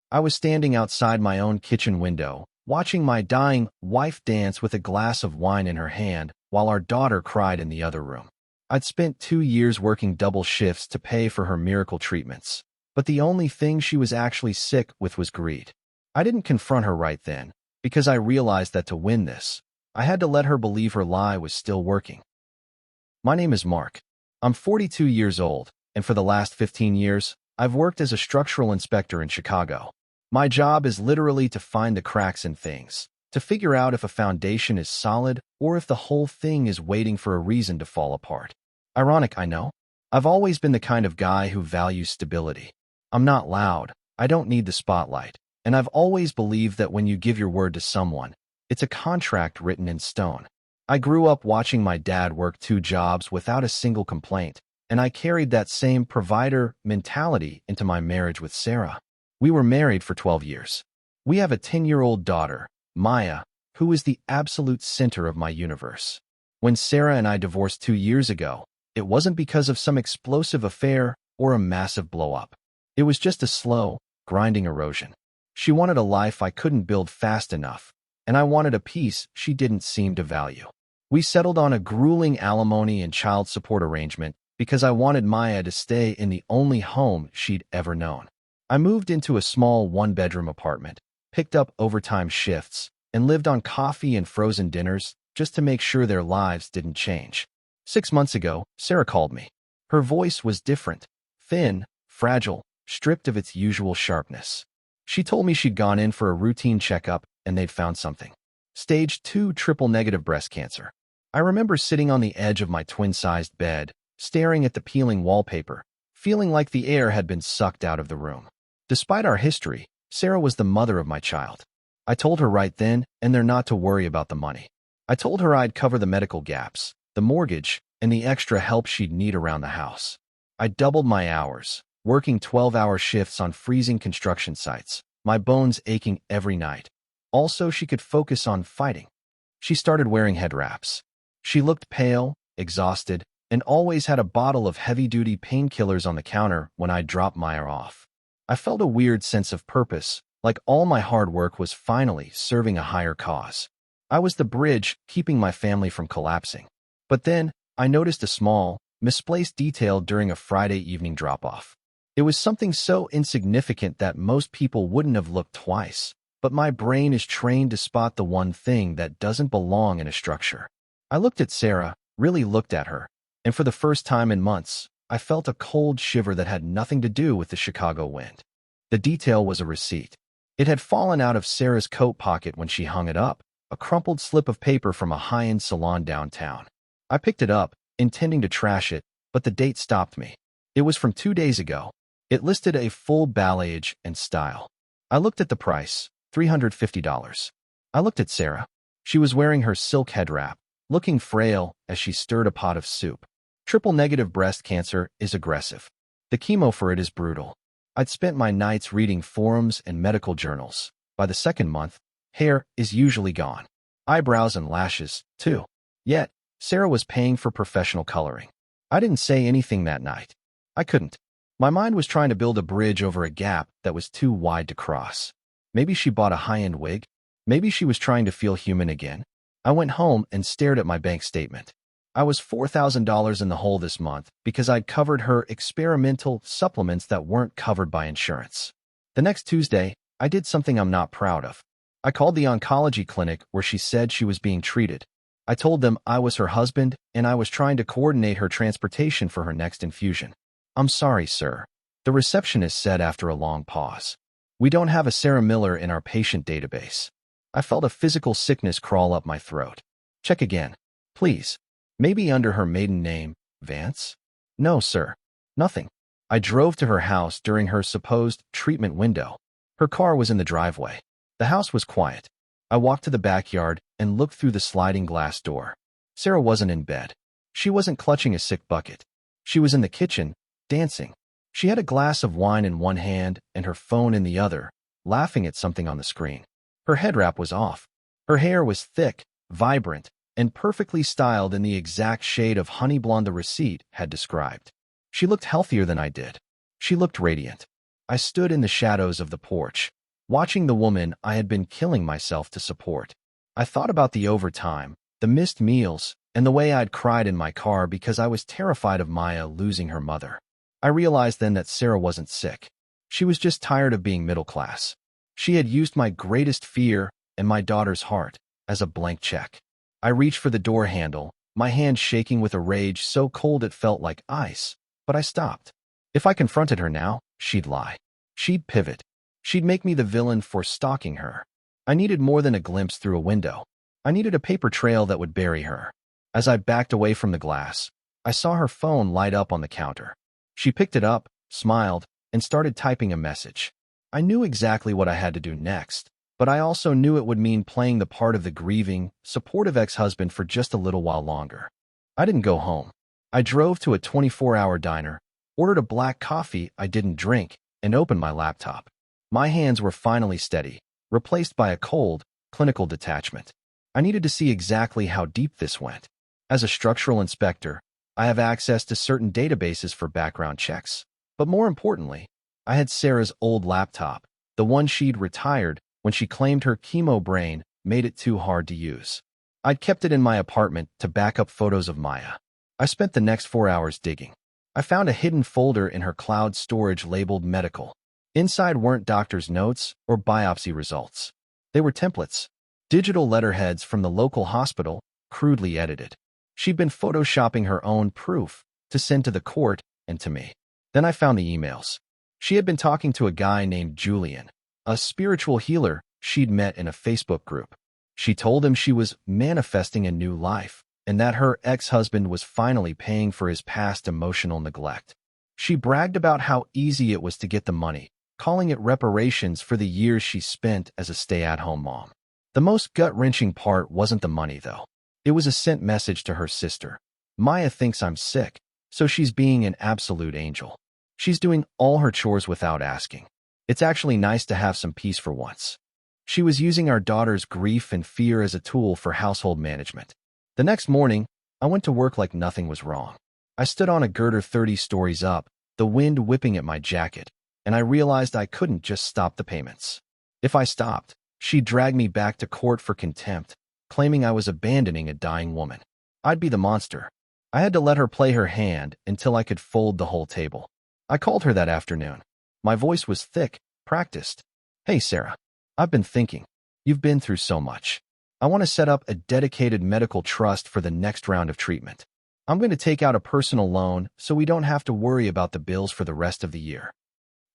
I was standing outside my own kitchen window, watching my dying wife dance with a glass of wine in her hand while our daughter cried in the other room. I'd spent 2 years working double shifts to pay for her miracle treatments, but the only thing she was actually sick with was greed. I didn't confront her right then, because I realized that to win this, I had to let her believe her lie was still working. My name is Mark. I'm 42 years old, and for the last 15 years, I've worked as a structural inspector in Chicago. My job is literally to find the cracks in things, to figure out if a foundation is solid or if the whole thing is waiting for a reason to fall apart. Ironic, I know. I've always been the kind of guy who values stability. I'm not loud, I don't need the spotlight, and I've always believed that when you give your word to someone, it's a contract written in stone. I grew up watching my dad work 2 jobs without a single complaint, and I carried that same provider mentality into my marriage with Sarah. We were married for 12 years. We have a 10-year-old daughter, Maya, who is the absolute center of my universe. When Sarah and I divorced 2 years ago, it wasn't because of some explosive affair or a massive blow-up. It was just a slow, grinding erosion. She wanted a life I couldn't build fast enough, and I wanted a peace she didn't seem to value. We settled on a grueling alimony and child support arrangement because I wanted Maya to stay in the only home she'd ever known. I moved into a small 1-bedroom apartment, picked up overtime shifts, and lived on coffee and frozen dinners just to make sure their lives didn't change. 6 months ago, Sarah called me. Her voice was different, thin, fragile, stripped of its usual sharpness. She told me she'd gone in for a routine checkup and they'd found something. Stage 2 triple-negative breast cancer. I remember sitting on the edge of my twin-sized bed, staring at the peeling wallpaper, feeling like the air had been sucked out of the room. Despite our history, Sarah was the mother of my child. I told her right then and there not to worry about the money. I told her I'd cover the medical gaps, the mortgage, and the extra help she'd need around the house. I doubled my hours, working 12-hour shifts on freezing construction sites, my bones aching every night. Also, she could focus on fighting. She started wearing head wraps. She looked pale, exhausted, and always had a bottle of heavy-duty painkillers on the counter when I dropped Maya off. I felt a weird sense of purpose, like all my hard work was finally serving a higher cause. I was the bridge keeping my family from collapsing. But then, I noticed a small, misplaced detail during a Friday evening drop-off. It was something so insignificant that most people wouldn't have looked twice, but my brain is trained to spot the one thing that doesn't belong in a structure. I looked at Sarah, really looked at her, and for the first time in months, I felt a cold shiver that had nothing to do with the Chicago wind. The detail was a receipt. It had fallen out of Sarah's coat pocket when she hung it up, a crumpled slip of paper from a high-end salon downtown. I picked it up, intending to trash it, but the date stopped me. It was from 2 days ago. It listed a full balayage and style. I looked at the price, $350. I looked at Sarah. She was wearing her silk head wrap, looking frail as she stirred a pot of soup. Triple-negative breast cancer is aggressive. The chemo for it is brutal. I'd spent my nights reading forums and medical journals. By the 2nd month, hair is usually gone. Eyebrows and lashes, too. Yet, Sarah was paying for professional coloring. I didn't say anything that night. I couldn't. My mind was trying to build a bridge over a gap that was too wide to cross. Maybe she bought a high-end wig. Maybe she was trying to feel human again. I went home and stared at my bank statement. I was $4,000 in the hole this month because I'd covered her experimental supplements that weren't covered by insurance. The next Tuesday, I did something I'm not proud of. I called the oncology clinic where she said she was being treated. I told them I was her husband and I was trying to coordinate her transportation for her next infusion. "I'm sorry, sir," the receptionist said after a long pause. "We don't have a Sarah Miller in our patient database." I felt a physical sickness crawl up my throat. "Check again, please. Maybe under her maiden name, Vance?" "No, sir. Nothing." I drove to her house during her supposed treatment window. Her car was in the driveway. The house was quiet. I walked to the backyard and looked through the sliding glass door. Sarah wasn't in bed. She wasn't clutching a sick bucket. She was in the kitchen, dancing. She had a glass of wine in one hand and her phone in the other, laughing at something on the screen. Her head wrap was off. Her hair was thick, vibrant, and perfectly styled in the exact shade of honey blonde the receipt had described. She looked healthier than I did. She looked radiant. I stood in the shadows of the porch, watching the woman I had been killing myself to support. I thought about the overtime, the missed meals, and the way I'd cried in my car because I was terrified of Maya losing her mother. I realized then that Sarah wasn't sick. She was just tired of being middle class. She had used my greatest fear and my daughter's heart as a blank check. I reached for the door handle, my hand shaking with a rage so cold it felt like ice, but I stopped. If I confronted her now, she'd lie. She'd pivot. She'd make me the villain for stalking her. I needed more than a glimpse through a window. I needed a paper trail that would bury her. As I backed away from the glass, I saw her phone light up on the counter. She picked it up, smiled, and started typing a message. I knew exactly what I had to do next, but I also knew it would mean playing the part of the grieving, supportive ex-husband for just a little while longer. I didn't go home. I drove to a 24-hour diner, ordered a black coffee I didn't drink, and opened my laptop. My hands were finally steady, replaced by a cold, clinical detachment. I needed to see exactly how deep this went. As a structural inspector, I have access to certain databases for background checks. But more importantly, I had Sarah's old laptop, the one she'd retired when she claimed her chemo brain made it too hard to use. I'd kept it in my apartment to back up photos of Maya. I spent the next 4 hours digging. I found a hidden folder in her cloud storage labeled medical. Inside weren't doctor's notes or biopsy results. They were templates, digital letterheads from the local hospital, crudely edited. She'd been photoshopping her own proof to send to the court and to me. Then I found the emails. She had been talking to a guy named Julian, a spiritual healer she'd met in a Facebook group. She told him she was manifesting a new life and that her ex-husband was finally paying for his past emotional neglect. She bragged about how easy it was to get the money, calling it reparations for the years she spent as a stay-at-home mom. The most gut-wrenching part wasn't the money, though. It was a sent message to her sister. Maya thinks I'm sick, so she's being an absolute angel. She's doing all her chores without asking. It's actually nice to have some peace for once. She was using our daughter's grief and fear as a tool for household management. The next morning, I went to work like nothing was wrong. I stood on a girder 30 stories up, the wind whipping at my jacket, and I realized I couldn't just stop the payments. If I stopped, she'd drag me back to court for contempt, claiming I was abandoning a dying woman. I'd be the monster. I had to let her play her hand until I could fold the whole table. I called her that afternoon. My voice was thick, practiced. Hey, Sarah. I've been thinking. You've been through so much. I want to set up a dedicated medical trust for the next round of treatment. I'm going to take out a personal loan so we don't have to worry about the bills for the rest of the year.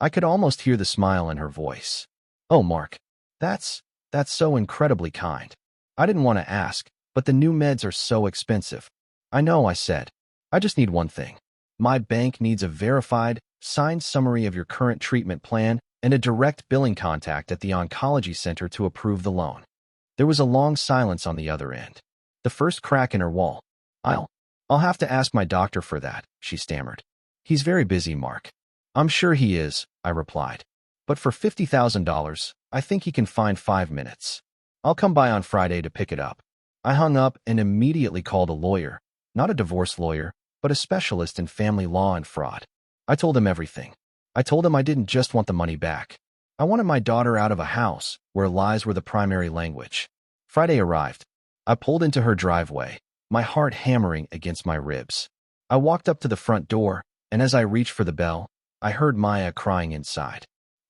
I could almost hear the smile in her voice. Oh, Mark, that's so incredibly kind. I didn't want to ask, but the new meds are so expensive. I know, I said. I just need one thing. My bank needs a verified, signed summary of your current treatment plan and a direct billing contact at the oncology center to approve the loan. There was a long silence on the other end. The first crack in her wall. I'll have to ask my doctor for that, she stammered. He's very busy, Mark. I'm sure he is, I replied. But for $50,000, I think he can find 5 minutes. I'll come by on Friday to pick it up. I hung up and immediately called a lawyer, not a divorce lawyer, but a specialist in family law and fraud. I told him everything. I told him I didn't just want the money back. I wanted my daughter out of a house where lies were the primary language. Friday arrived. I pulled into her driveway, my heart hammering against my ribs. I walked up to the front door, and as I reached for the bell, I heard Maya crying inside.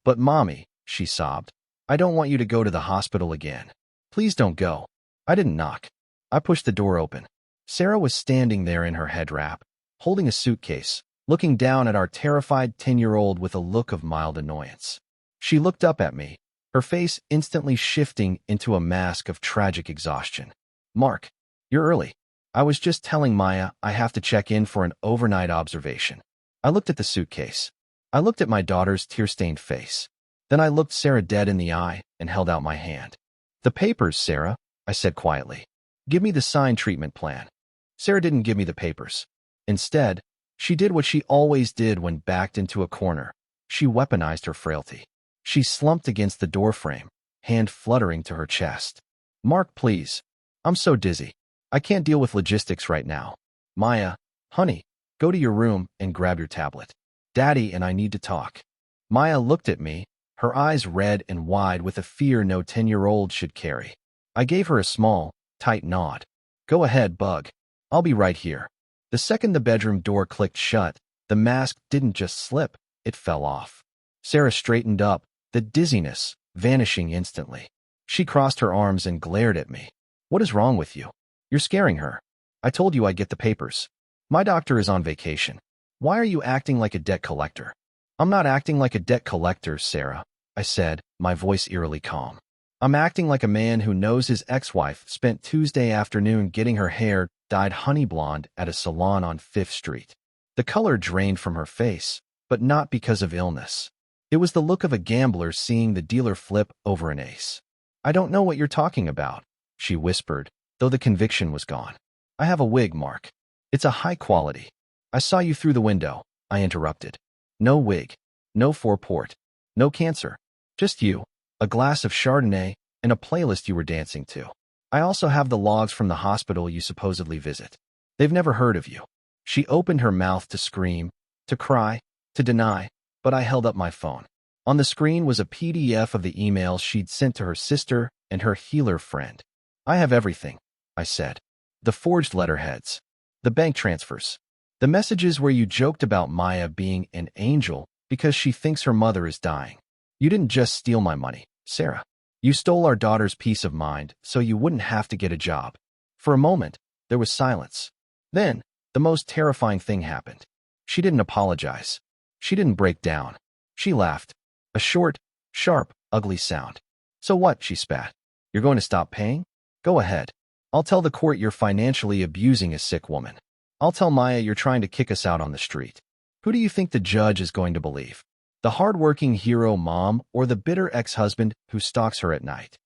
But Mommy, she sobbed, I don't want you to go to the hospital again. Please don't go. I didn't knock. I pushed the door open. Sarah was standing there in her head wrap, holding a suitcase, looking down at our terrified 10-year-old with a look of mild annoyance. She looked up at me, her face instantly shifting into a mask of tragic exhaustion. Mark, you're early. I was just telling Maya I have to check in for an overnight observation. I looked at the suitcase. I looked at my daughter's tear-stained face. Then I looked Sarah dead in the eye and held out my hand. The papers, Sarah, I said quietly. Give me the signed treatment plan. Sarah didn't give me the papers. Instead, she did what she always did when backed into a corner. She weaponized her frailty. She slumped against the doorframe, hand fluttering to her chest. Mark, please. I'm so dizzy. I can't deal with logistics right now. Maya, honey, go to your room and grab your tablet. Daddy and I need to talk. Maya looked at me, her eyes red and wide with a fear no 10-year-old should carry. I gave her a small, tight nod. Go ahead, Bug. I'll be right here. The second the bedroom door clicked shut, the mask didn't just slip, it fell off. Sarah straightened up, the dizziness vanishing instantly. She crossed her arms and glared at me. What is wrong with you? You're scaring her. I told you I'd get the papers. My doctor is on vacation. Why are you acting like a debt collector? I'm not acting like a debt collector, Sarah, I said, my voice eerily calm. I'm acting like a man who knows his ex-wife spent Tuesday afternoon getting her hair dyed honey blonde at a salon on 5th Street. The color drained from her face, but not because of illness. It was the look of a gambler seeing the dealer flip over an ace. I don't know what you're talking about, she whispered, though the conviction was gone. I have a wig, Mark. It's a high quality. I saw you through the window, I interrupted. No wig, no four-port, no cancer. Just you, a glass of Chardonnay, and a playlist you were dancing to. I also have the logs from the hospital you supposedly visit. They've never heard of you. She opened her mouth to scream, to cry, to deny, but I held up my phone. On the screen was a PDF of the emails she'd sent to her sister and her healer friend. I have everything, I said. The forged letterheads, the bank transfers, the messages where you joked about Maya being an angel because she thinks her mother is dying. You didn't just steal my money, Sarah. You stole our daughter's peace of mind so you wouldn't have to get a job. For a moment, there was silence. Then, the most terrifying thing happened. She didn't apologize. She didn't break down. She laughed. A short, sharp, ugly sound. So what, she spat. You're going to stop paying? Go ahead. I'll tell the court you're financially abusing a sick woman. I'll tell Maya you're trying to kick us out on the street. Who do you think the judge is going to believe? The hardworking hero mom or the bitter ex-husband who stalks her at night?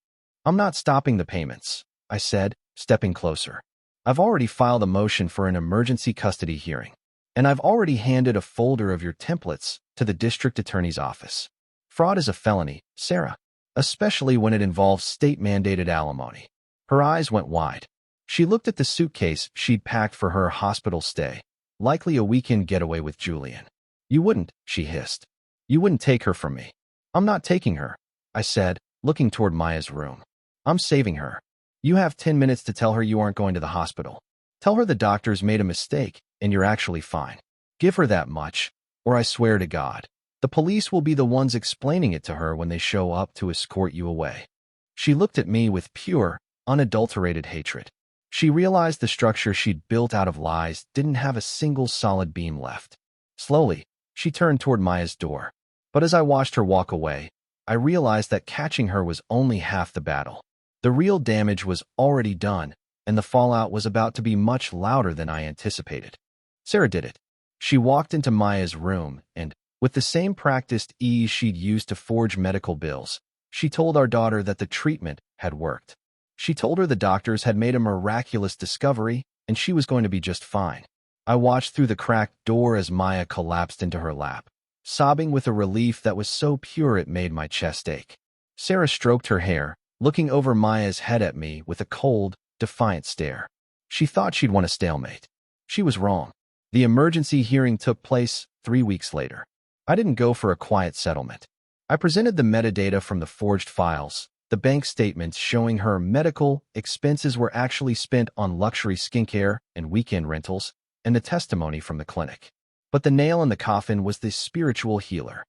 I'm not stopping the payments, I said, stepping closer. I've already filed a motion for an emergency custody hearing, and I've already handed a folder of your templates to the district attorney's office. Fraud is a felony, Sarah, especially when it involves state-mandated alimony. Her eyes went wide. She looked at the suitcase she'd packed for her hospital stay, likely a weekend getaway with Julian. You wouldn't, she hissed. You wouldn't take her from me. I'm not taking her, I said, looking toward Maya's room. I'm saving her. You have 10 minutes to tell her you aren't going to the hospital. Tell her the doctors made a mistake and you're actually fine. Give her that much, or I swear to God, the police will be the ones explaining it to her when they show up to escort you away. She looked at me with pure, unadulterated hatred. She realized the structure she'd built out of lies didn't have a single solid beam left. Slowly, she turned toward Maya's door. But as I watched her walk away, I realized that catching her was only half the battle. The real damage was already done, and the fallout was about to be much louder than I anticipated. Sarah did it. She walked into Maya's room and, with the same practiced ease she'd used to forge medical bills, she told our daughter that the treatment had worked. She told her the doctors had made a miraculous discovery and she was going to be just fine. I watched through the cracked door as Maya collapsed into her lap, sobbing with a relief that was so pure it made my chest ache. Sarah stroked her hair, looking over Maya's head at me with a cold, defiant stare. She thought she'd won a stalemate. She was wrong. The emergency hearing took place 3 weeks later. I didn't go for a quiet settlement. I presented the metadata from the forged files, the bank statements showing her medical expenses were actually spent on luxury skincare and weekend rentals, and the testimony from the clinic. But the nail in the coffin was the spiritual healer.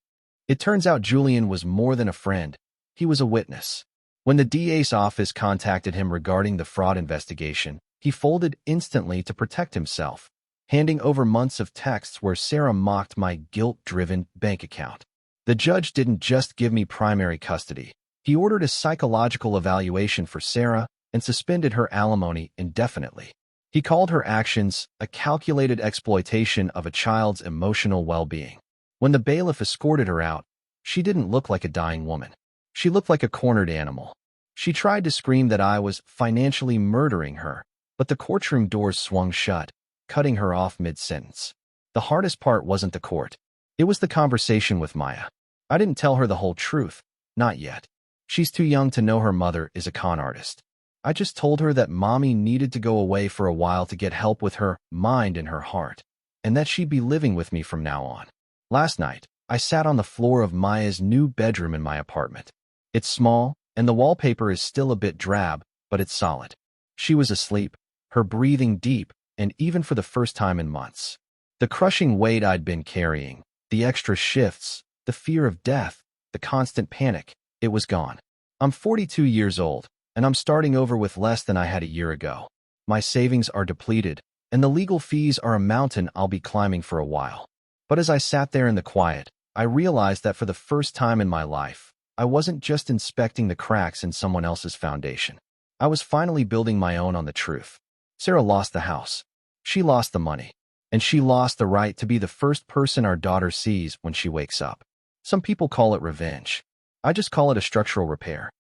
It turns out Julian was more than a friend. He was a witness. When the DA's office contacted him regarding the fraud investigation, he folded instantly to protect himself, handing over months of texts where Sarah mocked my guilt-driven bank account. The judge didn't just give me primary custody. He ordered a psychological evaluation for Sarah and suspended her alimony indefinitely. He called her actions a calculated exploitation of a child's emotional well-being. When the bailiff escorted her out, she didn't look like a dying woman. She looked like a cornered animal. She tried to scream that I was financially murdering her, but the courtroom doors swung shut, cutting her off mid-sentence. The hardest part wasn't the court. It was the conversation with Maya. I didn't tell her the whole truth. Not yet. She's too young to know her mother is a con artist. I just told her that mommy needed to go away for a while to get help with her mind and her heart, and that she'd be living with me from now on. Last night, I sat on the floor of Maya's new bedroom in my apartment. It's small, and the wallpaper is still a bit drab, but it's solid. She was asleep, her breathing deep, and even for the first time in months. The crushing weight I'd been carrying, the extra shifts, the fear of death, the constant panic, it was gone. I'm 42 years old, and I'm starting over with less than I had a year ago. My savings are depleted, and the legal fees are a mountain I'll be climbing for a while. But as I sat there in the quiet, I realized that for the first time in my life, I wasn't just inspecting the cracks in someone else's foundation. I was finally building my own on the truth. Sarah lost the house. She lost the money. And she lost the right to be the first person our daughter sees when she wakes up. Some people call it revenge. I just call it a structural repair.